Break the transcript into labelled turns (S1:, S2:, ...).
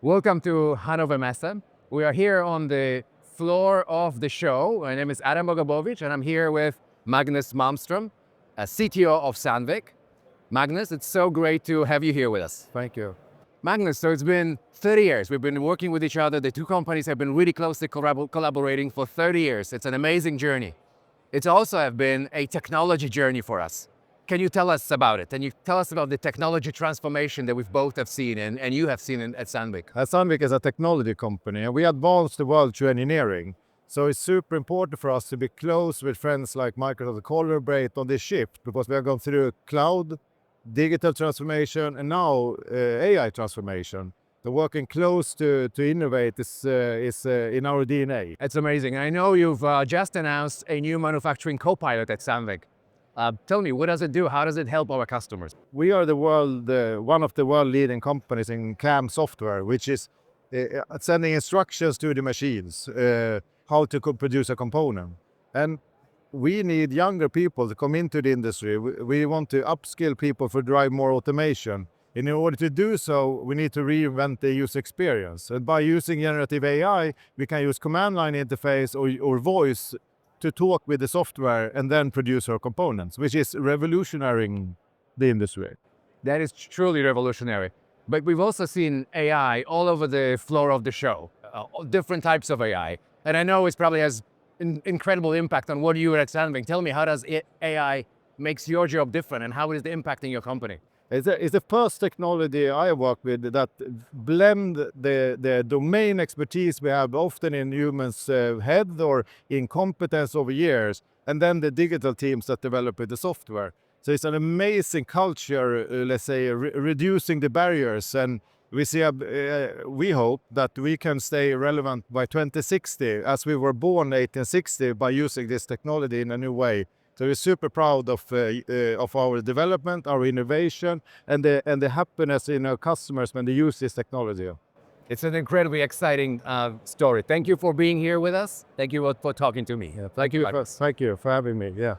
S1: Welcome to Hannover Messe. We are here on the floor of the show. My name is Adam Bogabovic, and I'm here with Magnus Malmstrom, a CTO of Sandvik. Magnus, it's so great to have you here with us.
S2: Thank you.
S1: Magnus, so it's been 30 years. We've been working with each other. The two companies have been really closely collaborating for 30 years. It's an amazing journey. It's also have been a technology journey for us. Can you tell us about it? Can you tell us about the technology transformation that we've both have seen and you have seen at Sandvik?
S2: Sandvik is a technology company and we advance the world through engineering. So it's super important for us to be close with friends like Microsoft to collaborate on this shift because we are going through cloud, digital transformation and now AI transformation. So working close to innovate is in our DNA.
S1: It's amazing. I know you've just announced a new manufacturing co-pilot at Sandvik. Tell me, what does it do? How does it help our customers?
S2: We are the world, one of the world leading companies in CAM software, which is sending instructions to the machines, how to produce a component. And we need younger people to come into the industry. We want to upskill people to drive more automation. And in order to do so, we need to reinvent the user experience. And by using generative AI, we can use command line interface or voice to talk with the software and then produce our components, which is revolutionizing the industry.
S1: That is truly revolutionary. But we've also seen AI all over the floor of the show, different types of AI. And I know it probably has incredible impact on what you at Sandvik. Tell me, how does AI makes your job different and how is it impacting your company?
S2: It's the first technology I work with that blend the domain expertise we have often in humans' head or in competence over years, and then the digital teams that develop the software. So it's an amazing culture, let's say, reducing the barriers, and we see we hope that we can stay relevant by 2060, as we were born 1860, by using this technology in a new way. So we're super proud of our development, our innovation, and the happiness in our customers when they use this technology.
S1: It's an incredibly exciting story. Thank you for being here with us. Thank you for talking to me.
S2: Thank you for having me. Yeah.